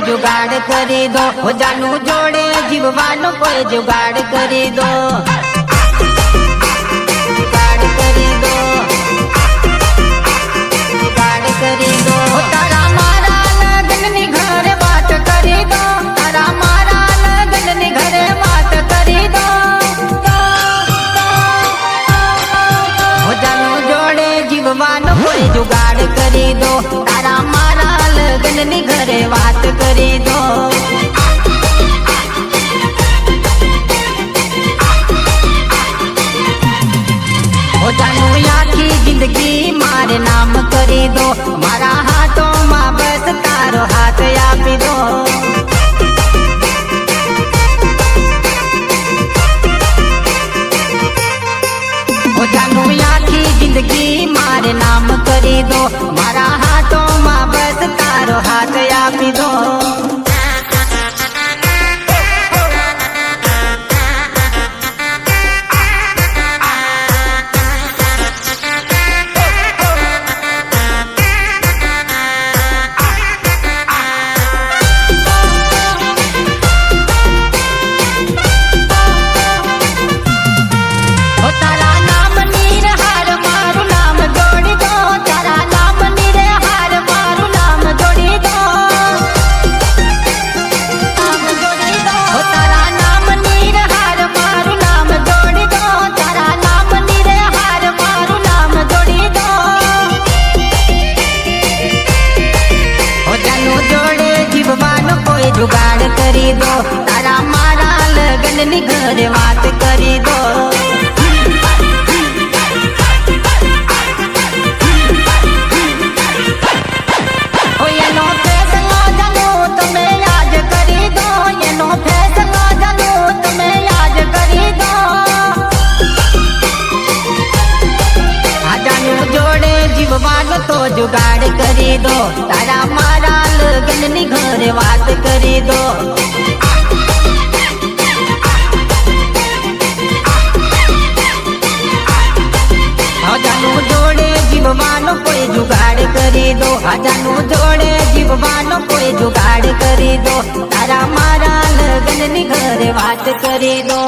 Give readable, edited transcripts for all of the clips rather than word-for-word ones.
जुगाड़ करी दो हो जानू जोड़े जीववानो कोई जुगाड़ करी दो जुगाड़ करी दो जुगाड़ करी दो तारा मारा लगन नी घर बात करी दो तारा मारा लगन नी घर बात करी दो हो जानू जोड़े जीववानो कोई जुगाड़ करी दो तारा मारा लगन नी घरे बात करी दो हो जानू आखी जिंदगी मारे नाम करी दो मारा हाथों में बस तारो हाथ आपी दो हो जानू आखी जिंदगी मारे नाम करी दो मारा हाथों में बस तारो हाथ आपी दो जुगाड़ करी दो तारा मारा लगन नी घर बात करी दो ओ ये नो फैसला जानू तुम्हें याद करी दो ये नो फैसला जानू तुम्हें याद करी दो आ जानू जोड़े जीववान तो जुगाड़ करी दो तारा मारा लगन नी घर बात करी दो जानू जोड़े जीववानो कोई जुगाड़ करी दो जानू जोड़े जीववानो कोई जुगाड़ करी दो तारा मारा लगन नी घर बात करी दो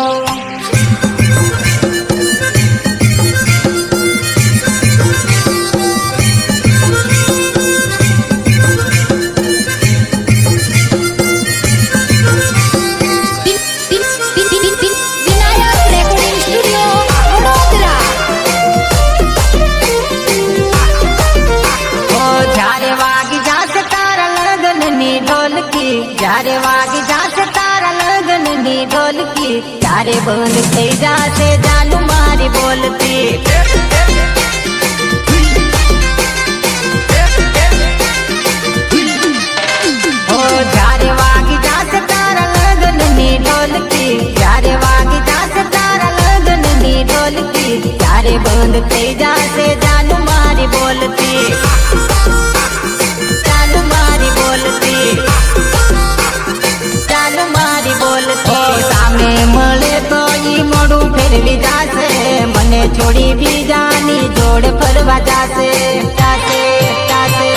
जारे वागी जासे तारा लगन नी ढोलकी जारे बंद थई जासे जानू मारी बोलती ओ जारे वागी जासे तारा लगन नी ढोलकी जारे वागी जासे तारा लगन नी ढोलकी जारे बंद थई जासे जानू मारी बोलती जानू मारी बोलती सामे मळे तो ई मोडू फेरवी जासे मने छोड़ी भी जानी जोड़ फरवा जासे जासे जासे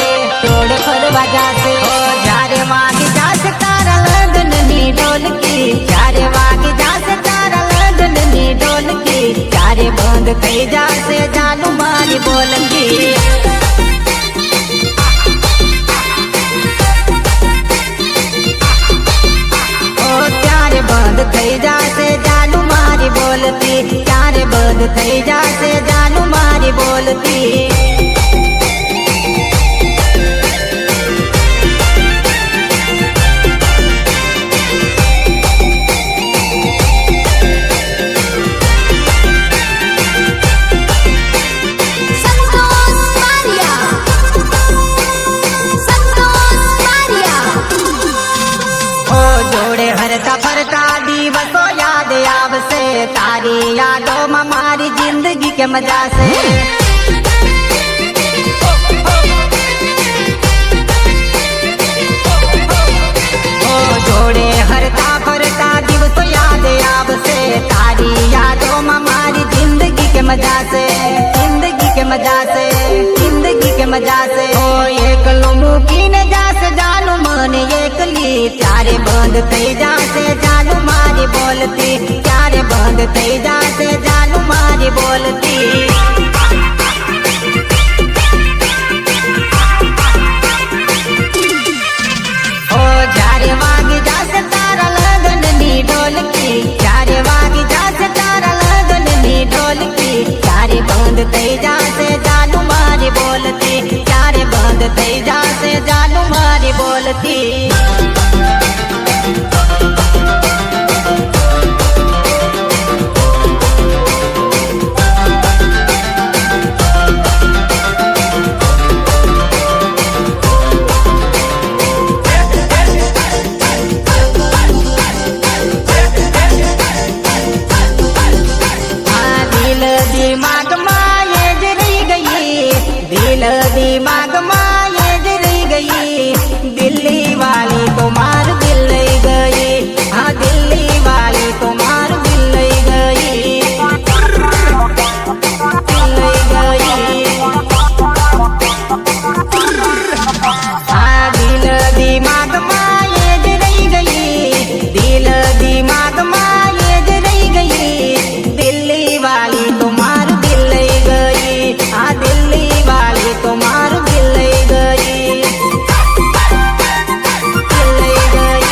जोड़ फरवा जासे ओ जारे वागी जासे तारा लगन नी ढोलकी जारे वागी जासे तारा लगन नी ढोलकी जारे बंद थई जासे जानू मारी बोलकी बंद थई जासे जानू मारी बोलती चारे बंद थई जासे जानू मारी बोलती તારી યાદોમાં મારી જિંદગી કેમ જાશે જોડે હરતા ફરતા દિવસો યાદ આવશે તારી યાદોમાં મારી જિંદગી કેમ જાશે જિંદગી કેમ જાશે જિંદગી કેમ જાશે ઓ એકલો મૂકીને જાશે જાનું મને એકલી ત્યારે બંધ થઈ જાશે જાનું મારી બોલતી ત્યારે બંધ થઈ જાશે જાનું મારી બોલતી બંધ થઈ જાશે જાનું મારી બોલતી ત્યારે બંધ થઈ જાશે જાનું મારી બોલતી दिमाग ये ज रही गई दिल्ली वाली तो मार दिल लई गई हाँ दिल्ली वाली तो मार दिल लई गई दिल लई गई हाँ दिल दिमाग ये ज रही गई दिल दिमाग ये ज रही गई दिल्ली वाली तो मार दिल लई गई हाँ दिल्ली वाली तो मार दिल लई गई दिल लई गई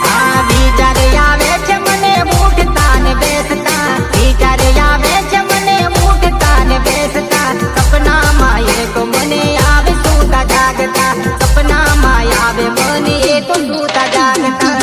हाँ विचार आवे છે મને ઉઠતા ને બેસતા વિચાર આવે છે મને ઉઠતા ને બેસતા સપનામાં એક મને આવે સૂતા જાગતા સપનામાં આવે મને એક સૂતા જાગતા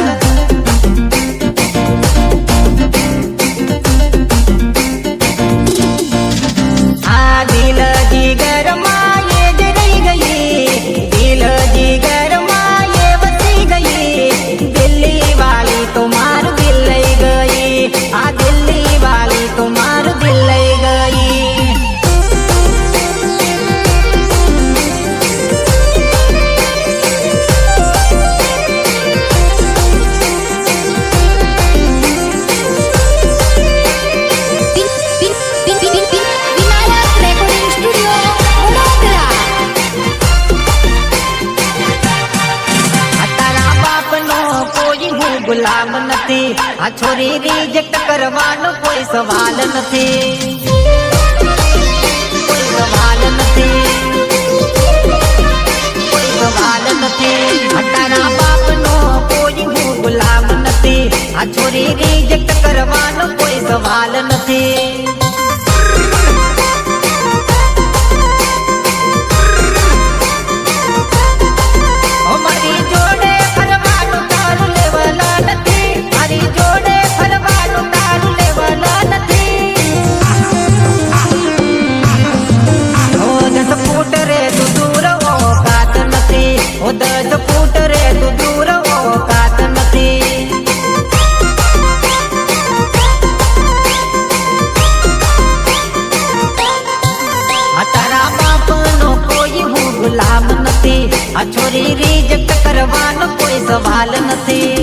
ગુલામ નથી આ છોરી રિજેક્ટ કરવાનો કોઈ સવાલ નથી કોઈ સવાલ નથી કોઈ સવાલ નથી તારા બાપનો કોઈ હું ગુલામ નથી આ છોરી રિજેક્ટ કરવાનો કોઈ સવાલ નથી ગુલામ નથી આ છોરી રિજેક્ટ કરવાનો કોઈ સવાલ નથી